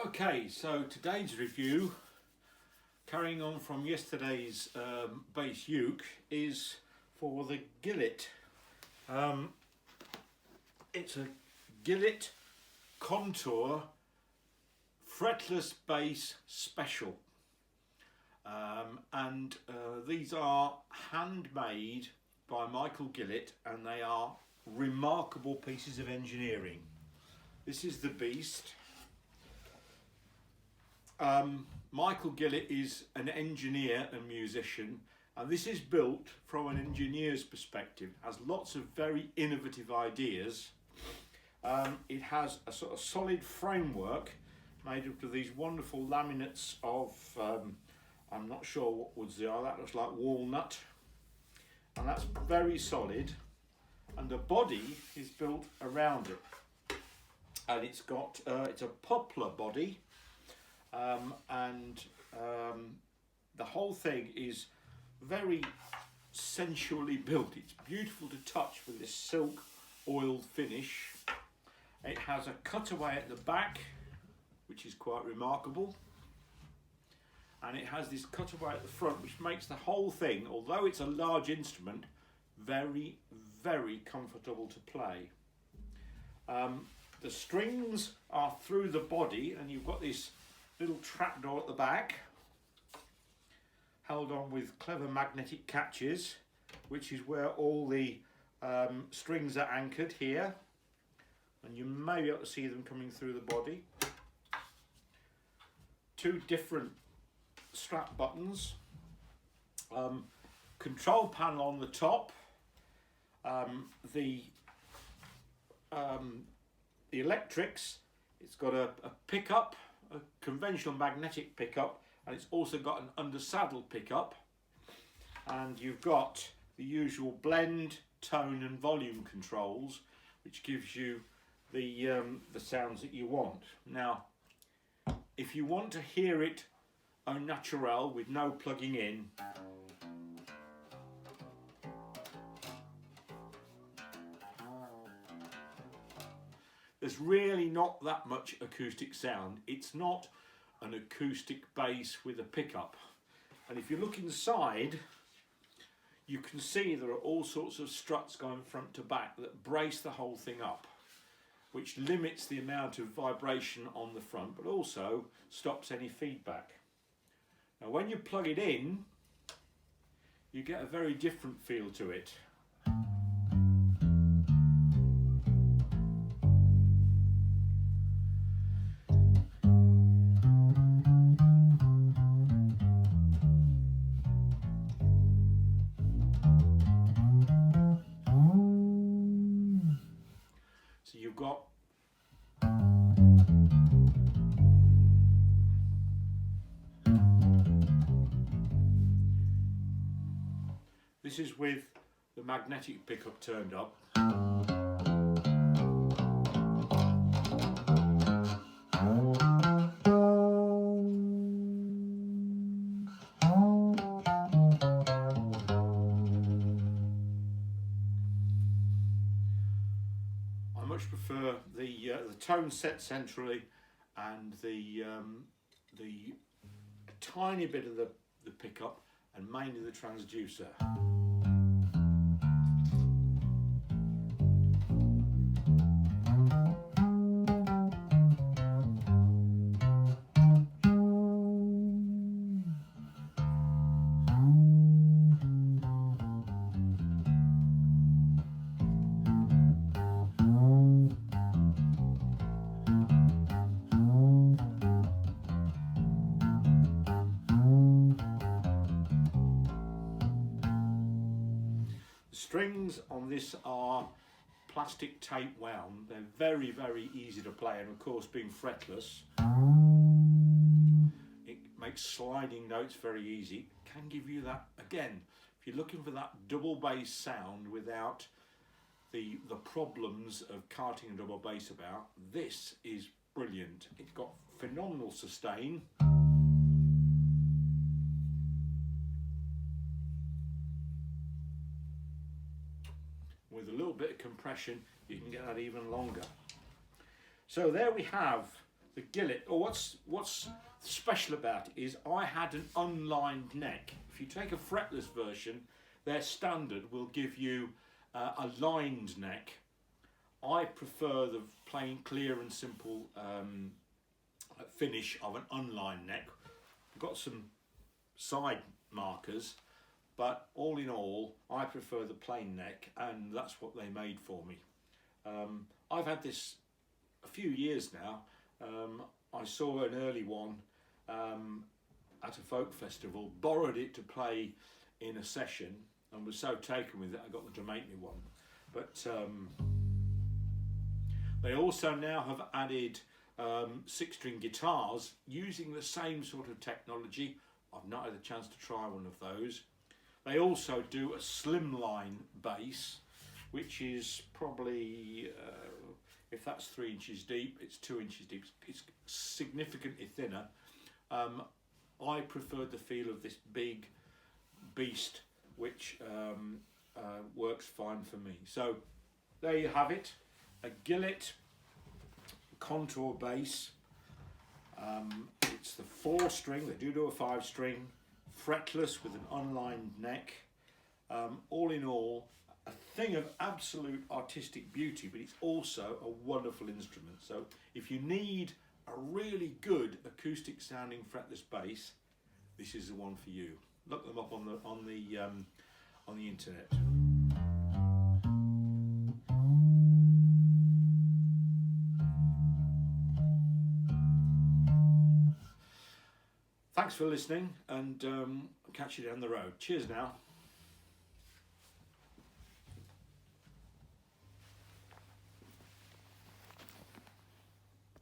Okay, so today's review, carrying on from yesterday's bass uke, is for the Gillett. It's a Gillett Contour Fretless Bass Special, and these are handmade by Michael Gillett, and they are remarkable pieces of engineering. This is the beast. Michael Gillett is an engineer and musician, and this is built from an engineer's perspective. It has lots of very innovative ideas. It has a sort of solid framework made up of these wonderful laminates of, I'm not sure what woods they are, that looks like walnut, and that's very solid, and the body is built around it, and it's got, it's a poplar body. The whole thing is very sensually built. It's beautiful to touch with this silk oiled finish. It has a cutaway at the back, which is quite remarkable, and it has this cutaway at the front, which makes the whole thing, although it's a large instrument, very, very comfortable to play. The strings are through the body, and you've got this little trapdoor at the back, held on with clever magnetic catches, which is where all the strings are anchored here, and you may be able to see them coming through the body. Two different strap buttons, control panel on the top, the electrics. It's got a pickup, a conventional magnetic pickup, and it's also got an under saddle pickup, and you've got the usual blend, tone and volume controls, which gives you the sounds that you want. Now, if you want to hear it au naturel with no plugging in, there's really not that much acoustic sound. It's not an acoustic bass with a pickup. And if you look inside, you can see there are all sorts of struts going front to back that brace the whole thing up, which limits the amount of vibration on the front, but also stops any feedback. Now, when you plug it in, you get a very different feel to it. So you've got this is with the magnetic pickup turned up. I much prefer the tone set centrally, and the tiny bit of the pickup, and mainly the transducer. Strings on this are plastic tape wound. They're very, very easy to play, and of course, being fretless, it makes sliding notes very easy. It can give you that, again, if you're looking for that double bass sound without the problems of carting a double bass about, this is brilliant. It's got phenomenal sustain. With a little bit of compression, you can get that even longer. So there we have the Gillett, or what's special about it is I had an unlined neck. If you take a fretless version, their standard will give you a lined neck. I prefer the plain, clear and simple finish of an unlined neck. I've got some side markers, but all in all, I prefer the plain neck, and that's what they made for me. I've had this a few years now. I saw an early one at a folk festival, borrowed it to play in a session, and was so taken with it I got them to make me one. But they also now have added 6-string guitars using the same sort of technology. I've not had a chance to try one of those. They also do a slimline bass, which is probably, if that's 3 inches deep, it's 2 inches deep. It's significantly thinner. I prefer the feel of this big beast, which works fine for me. So there you have it, a Gillett Contour bass. It's the 4-string, they do a 5-string, fretless with an unlined neck. All in all, a thing of absolute artistic beauty, but it's also a wonderful instrument. So if you need a really good acoustic sounding fretless bass, this is the one for you. Look them up on the internet. Thanks for listening, and catch you down the road. Cheers now.